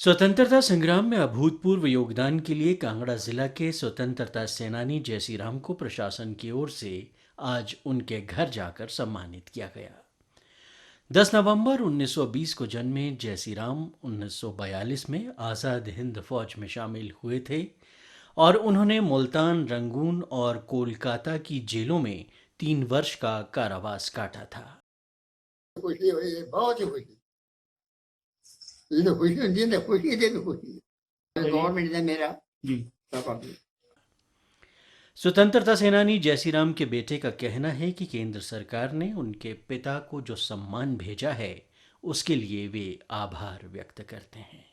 स्वतंत्रता संग्राम में अभूतपूर्व योगदान के लिए कांगड़ा जिला के स्वतंत्रता सेनानी जयसीराम को प्रशासन की ओर से आज उनके घर जाकर सम्मानित किया गया। 10 नवंबर 1920 को जन्मे जयसीराम 1942 में आज़ाद हिंद फौज में शामिल हुए थे और उन्होंने मुल्तान, रंगून और कोलकाता की जेलों में 3 वर्ष का कारावास काटा था। खुशी हुई है, बहुत ही खुशी। ये तो खुशी होती है ना, खुशी दे तो खुशी गवर्नमेंट ने मेरा सपोर्ट किया। स्वतंत्रता सेनानी जयसीराम के बेटे का कहना है कि केंद्र सरकार ने उनके पिता को जो सम्मान भेजा है उसके लिए वे आभार व्यक्त करते हैं।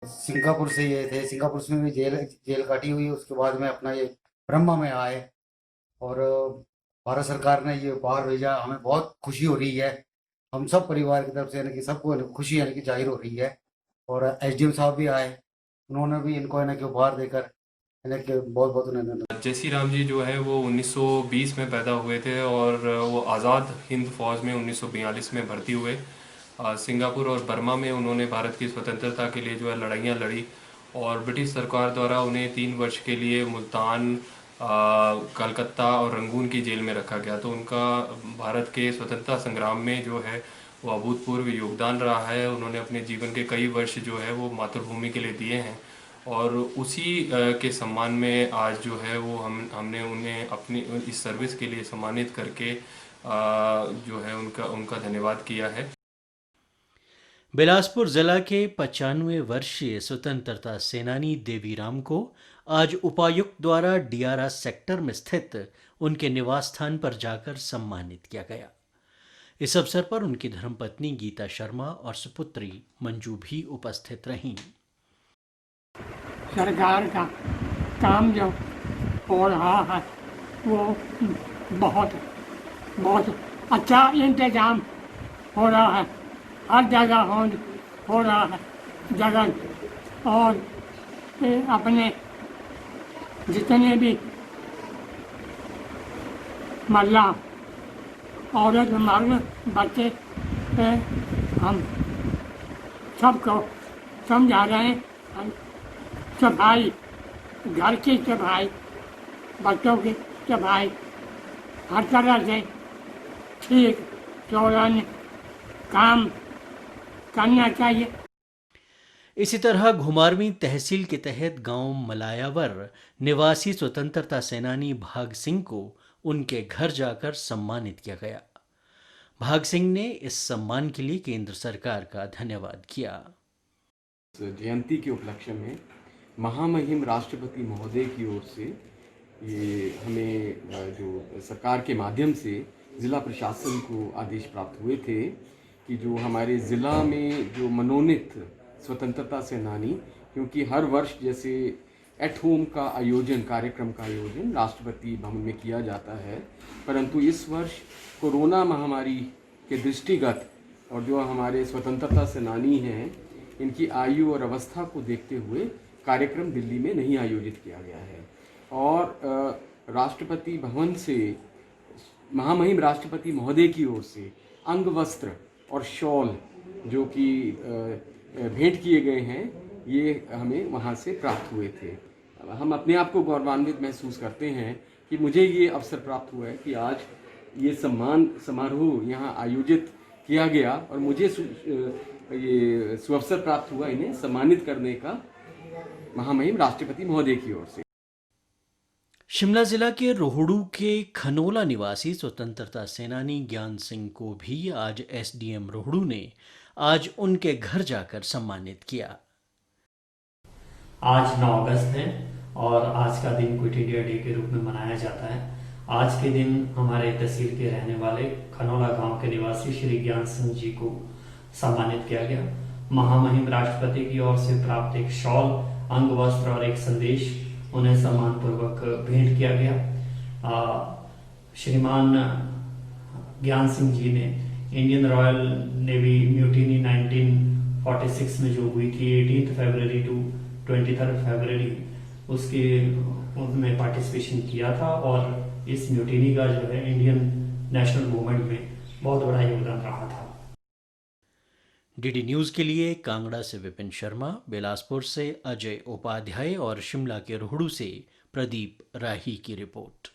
सिंगापुर से ये थे, सिंगापुर में भी जेल काटी हुई। उसके बाद में अपना ये ब्रह्मा में आए और भारत सरकार ने ये उपहार भेजा। हमें बहुत खुशी हो रही है, हम सब परिवार की तरफ से, यानी कि सबको खुशी यानी कि जाहिर हो रही है। और एसडीएम साहब भी आए, उन्होंने भी इनको यानी कि उपहार देकर यानी कि बहुत बहुत उन्हें। जयसीराम जी जो है वो 1920 में पैदा हुए थे और वो आज़ाद हिंद फौज में 1942 में भर्ती हुए। सिंगापुर और बर्मा में उन्होंने भारत की स्वतंत्रता के लिए जो है लड़ाइयाँ लड़ी और ब्रिटिश सरकार द्वारा उन्हें 3 वर्ष के लिए मुल्तान, कलकत्ता और रंगून की जेल में रखा गया। तो उनका भारत के स्वतंत्रता संग्राम में जो है वो अभूतपूर्व योगदान रहा है। उन्होंने अपने जीवन के कई वर्ष जो है वो मातृभूमि के लिए दिए हैं और उसी के सम्मान में आज जो है वो हमने उन्हें अपनी इस सर्विस के लिए सम्मानित करके जो है उनका उनका धन्यवाद किया है। बिलासपुर जिला के 95 वर्षीय स्वतंत्रता सेनानी देवीराम को आज उपायुक्त द्वारा डियारा सेक्टर में स्थित उनके निवास स्थान पर जाकर सम्मानित किया गया। इस अवसर पर उनकी धर्मपत्नी गीता शर्मा और सुपुत्री मंजू भी उपस्थित रहीं। सरकार का काम जो हो रहा है वो बहुत बहुत अच्छा इंतजाम हो रहा है, हर जगह हो रहा है जगह। और अपने जितने भी महिला, औरत, मर्द, बच्चे हम सबको समझा रहे हैं। सफाई, घर की सफाई, बच्चों की सफाई, हर तरह से ठीक चौड़न काम करना चाहिए। इसी तरह घुमारवीं तहसील के तहत गांव मलायावर निवासी स्वतंत्रता सेनानी भाग सिंह को उनके घर जाकर सम्मानित किया गया। भाग सिंह ने इस सम्मान के लिए केंद्र सरकार का धन्यवाद किया। जयंती के उपलक्ष्य में महामहिम राष्ट्रपति महोदय की ओर से ये हमें जो सरकार के माध्यम से ज़िला प्रशासन को आदेश प्राप्त हुए थे कि जो हमारे ज़िला में जो मनोनीत स्वतंत्रता सेनानी, क्योंकि हर वर्ष जैसे एट होम का आयोजन, कार्यक्रम का आयोजन राष्ट्रपति भवन में किया जाता है, परंतु इस वर्ष कोरोना महामारी के दृष्टिगत और जो हमारे स्वतंत्रता सेनानी हैं इनकी आयु और अवस्था को देखते हुए कार्यक्रम दिल्ली में नहीं आयोजित किया गया है। और राष्ट्रपति भवन से महामहिम राष्ट्रपति महोदय की ओर से अंग वस्त्र और शॉल जो कि भेंट किए गए हैं, ये हमें वहाँ से प्राप्त हुए थे। हम अपने आप को गौरवान्वित महसूस करते हैं कि मुझे ये अवसर प्राप्त हुआ है कि आज ये सम्मान समारोह यहाँ आयोजित किया गया और मुझे ये सुअवसर प्राप्त हुआ इन्हें सम्मानित करने का महामहिम राष्ट्रपति महोदय की ओर से। शिमला जिला के रोहड़ू के खनोला निवासी स्वतंत्रता सेनानी ज्ञान सिंह को भी आज एसडीएम रोहड़ू ने आज उनके घर जाकर सम्मानित किया। आज 9 अगस्त है और आज का दिन क्विट इंडिया डे के रूप में मनाया जाता है। आज के दिन हमारे तहसील के रहने वाले खनोला गांव के निवासी श्री ज्ञान सिंह जी को सम्मानित किया गया। महामहिम राष्ट्रपति की ओर से प्राप्त एक शॉल, अंग वस्त्र और एक संदेश उन्हें सम्मानपूर्वक भेंट किया गया। श्रीमान ज्ञान सिंह जी ने इंडियन रॉयल नेवी म्यूटिनी 1946 में जो हुई थी 18 फरवरी टू 23 फरवरी, उसके उनमें पार्टिसिपेशन किया था और इस म्यूटिनी का जो है इंडियन नेशनल मूवमेंट में बहुत बड़ा योगदान रहा था। डीडी न्यूज़ के लिए कांगड़ा से विपिन शर्मा, बिलासपुर से अजय उपाध्याय और शिमला के रोहड़ू से प्रदीप राही की रिपोर्ट।